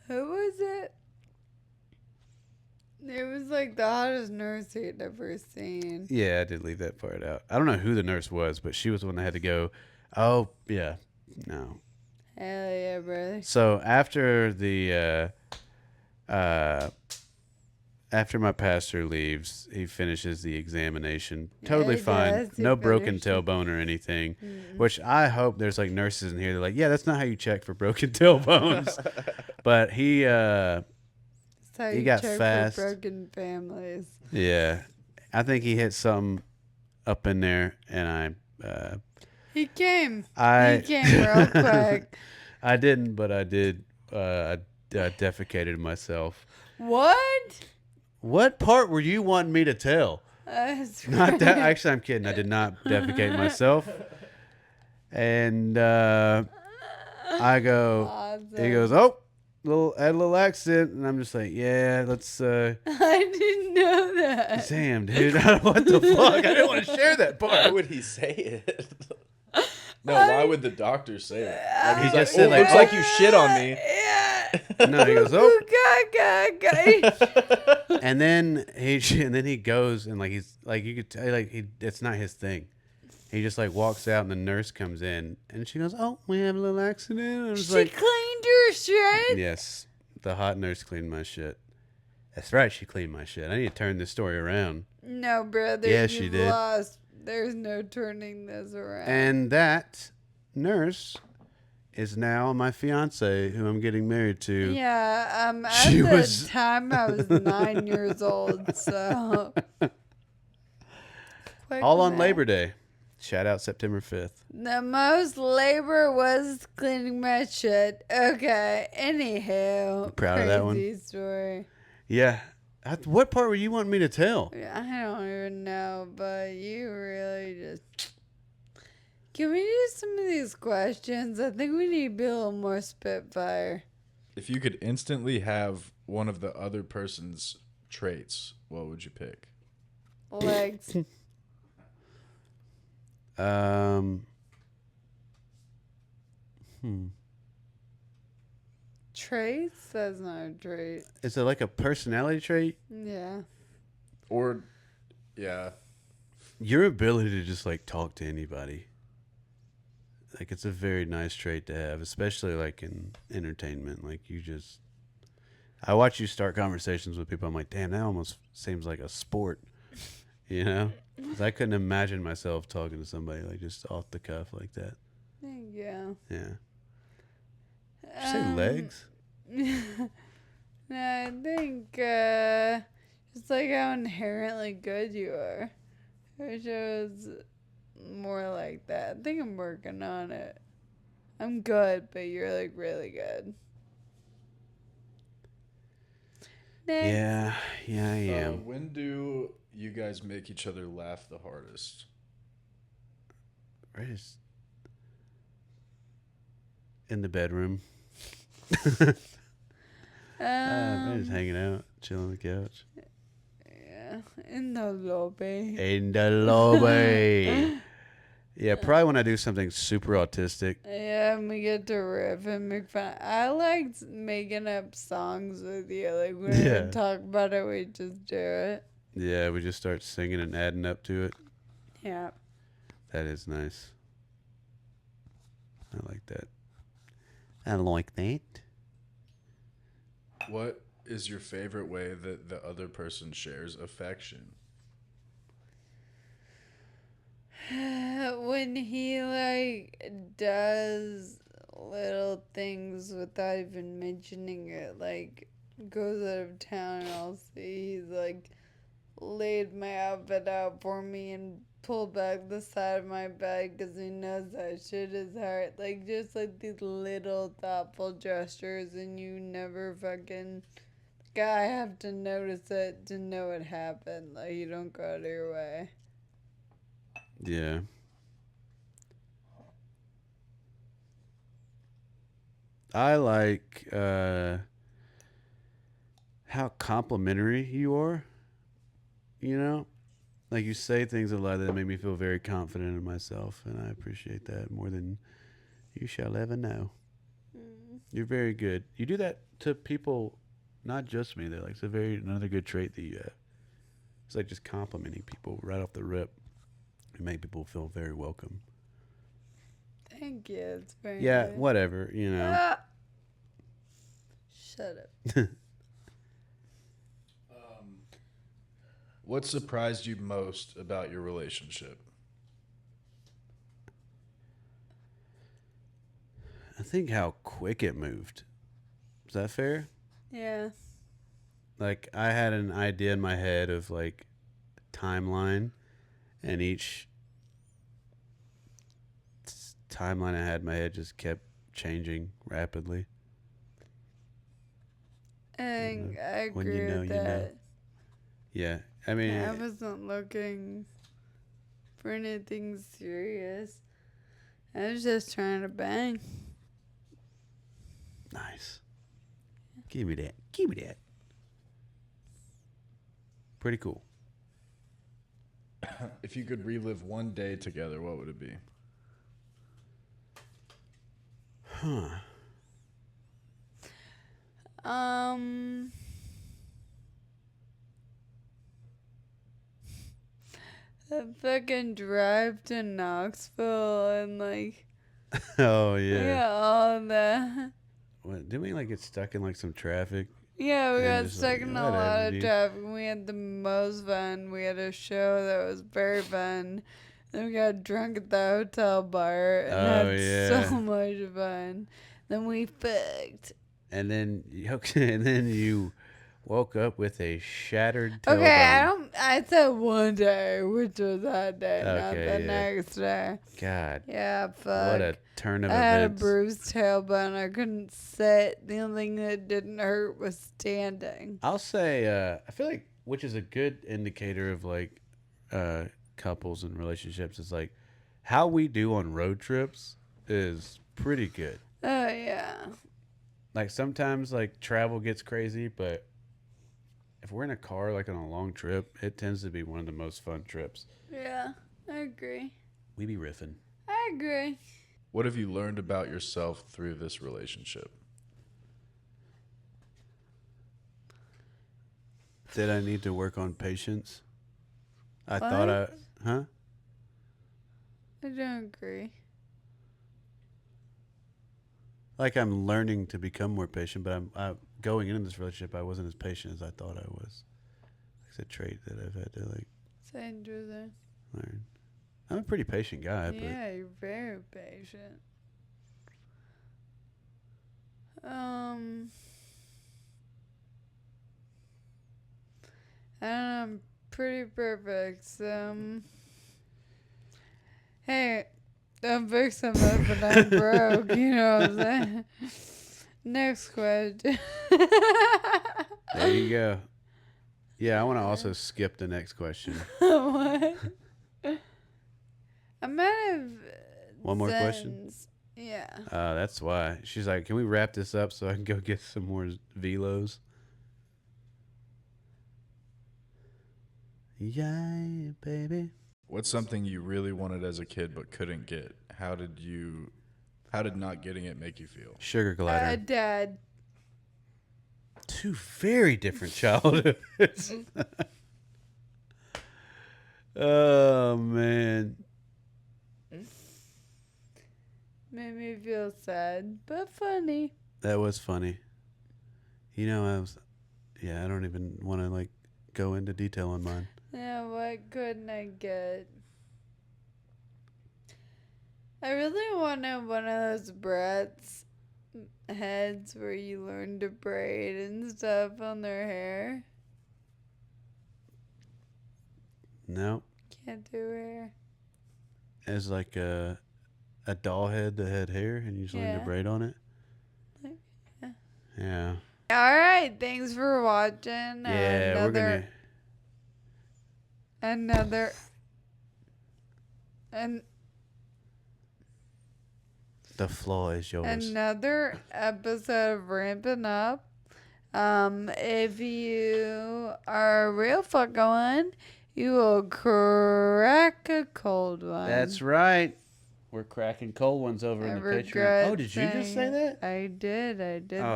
Who was it? It was like the hottest nurse he'd ever seen. Yeah, I did leave that part out. I don't know who the nurse was, but she was the one that had to go. Oh, yeah. No. Hell yeah, brother. So after after my pastor leaves, he finishes the examination. Totally he fine. does. He No broken finished it. tailbone or anything. Which I hope there's like nurses in here. They're like, yeah, that's not how you check for broken tailbones. But he That's how He you got check fast. for broken families. yeah, I think he hit something up in there, and I He came. I He came real quick. I didn't, but I did. I defecated myself. What? What part were you wanting me to tell? That's Not that. right. Actually, I'm kidding. I did not defecate myself. And I go. He goes, Awesome. "Oh, add a little accent," and I'm just like, "Yeah, let's." I didn't know that. Damn, dude, what the fuck? I didn't want to share that Why part. would he say it? No, why would the doctor say it? Like, he's He just like, said, "Oh, like, looks like you shit on me." Yeah. No, he goes, "Oh," Ga. and then he goes and like he's like you could tell like it's not his thing. He just like walks out and the nurse comes in and she goes, "Oh, we have a little accident." I was She like, cleaned your shit. "Yes, the hot nurse cleaned my shit." That's right, she cleaned my shit. I need to turn this story around. No, brother. Yeah, you've she did. Lost. There's no turning this around. And that nurse is now my fiance, who I'm getting married to. yeah, at She the was- time I was 9 years old, so quick All on math. Labor Day. Shout out September 5th. The most labor was cleaning my shit. Okay, anywho. You proud of that one? Crazy story. Yeah. What part were you wanting me to tell? I don't even know, but you really just. Can we do some of these questions? I think we need to be a little more spitfire. If you could instantly have one of the other person's traits, what would you pick? Legs. Traits? That's not a trait. Is it like a personality trait? Yeah. Or, yeah. Your ability to just like talk to anybody. Like it's a very nice trait to have, especially like in entertainment. Like you just, I watch you start conversations with people. I'm like, damn, that almost seems like a sport, you know? 'Cause I couldn't imagine myself talking to somebody like just off the cuff like that. Thank you. Yeah. Did you say legs? No, I think just like how inherently good you are. It shows more like that. I think I'm working on it. I'm good, but you're like really good. Next. Yeah, I am. When do you guys make each other laugh the hardest? Right, just in the bedroom. We're just hanging out, chilling on the couch. Yeah, in the lobby. In the lobby. Yeah, probably when I do something super autistic. Yeah, and we get to riff and make fun. I liked making up songs with you. Like, we Yeah. don't talk about it, we just do it. Yeah, we just start singing and adding up to it. Yeah. That is nice. I like that. I like that. What is your favorite way that the other person shares affection? When he, like, does little things without even mentioning it, like, goes out of town and I'll see he's, like, laid my outfit out for me and pulled back the side of my bed because he knows that shit is hard. Like, just, like, these little thoughtful gestures and you never fucking... Like, I have to notice it to know it happened. Like, you don't go out of your way. Yeah. I like how complimentary you are. You know? Like you say things a lot that make me feel very confident in myself, and I appreciate that more than you shall ever know. You're very good. You do that to people, not just me. They're like, it's another good trait that you have. It's like just complimenting people right off the rip. You make people feel very welcome. Thank you. It's very Yeah, nice. whatever, you know. Ah! Shut up. What surprised you most about your relationship? I think how quick it moved. Is that fair? Yeah. Like I had an idea in my head of like a timeline, and each timeline I had in my head just kept changing rapidly. And I When agree you know, with you know. that. Yeah, I mean, I wasn't looking for anything serious. I was just trying to bang. nice. Give me that. Give me that. Pretty cool. If you could relive one day together, what would it be? Huh. A fucking drive to Knoxville and like Oh, yeah. all that. What, didn't we like get stuck in like some traffic? Yeah, we And got just stuck like, in a whatever, lot of dude. traffic. We had the most fun. We had a show that was very fun. Then we got drunk at the hotel bar and Oh, had yeah. so much fun. Then we fucked. And then you woke up with a shattered tailbone. Okay, I said one day, which was that day, not Okay, the yeah. next day. God, Yeah, fuck. what a turn of I had a events. bruised tailbone. I couldn't sit. The only thing that didn't hurt was standing. I'll say, I feel like, which is a good indicator of like couples and relationships, is like how we do on road trips is pretty good. Oh, yeah. Like sometimes like travel gets crazy, but if we're in a car like on a long trip, it tends to be one of the most fun trips. Yeah, I agree. We be riffing. I agree. What have you learned about yourself through this relationship? Did I need to work on patience? I What? thought huh? I don't agree. Like I'm learning to become more patient, but I'm going into this relationship. I wasn't as patient as I thought I was. It's a trait that I've had to like Same to that. learn. I'm a pretty patient guy, Yeah, you're very patient. And I'm pretty perfect. Hey, I'm fixing it, but I'm broke. You know what I'm saying? Next question. but there you go. Yeah, I want to also skip the next question. What? I'm out of One more question? Zens. Yeah. That's why she's like, "Can we wrap this up so I can go get some more velos?" Yeah, baby. What's something you really wanted as a kid but couldn't get? How did not getting it make you feel? Sugar glider. Dad. Two very different childhoods. Oh man. Made me feel sad, but funny. That was funny. You know, I don't even want to like go into detail on mine. Yeah, what couldn't I get? I really wanted one of those Bratz heads where you learn to braid and stuff on their hair. No, Can't do hair. as like a doll head that had hair and you just learn to Yeah. braid on it. Like, yeah. Yeah. All right, thanks for watching. Yeah, we're gonna. The floor is yours. Another episode of Ramping Up. If you are a real fucking one, you will crack a cold one. That's right. We're cracking cold ones over I in the regret Patreon. Oh, did you just say saying- that? I did Oh,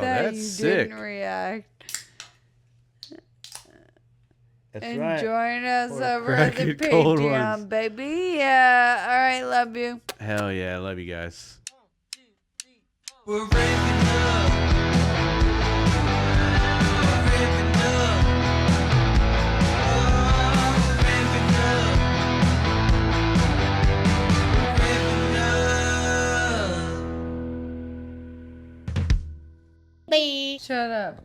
that. that's You sick. didn't react. That's And right. join us We're over at the cracking cold Patreon, ones. baby. Yeah. All right, love you. Hell yeah, I love you guys. We're ramping up. We're ramping up. Oh, we're ramping up. We're ramping up. Shut up.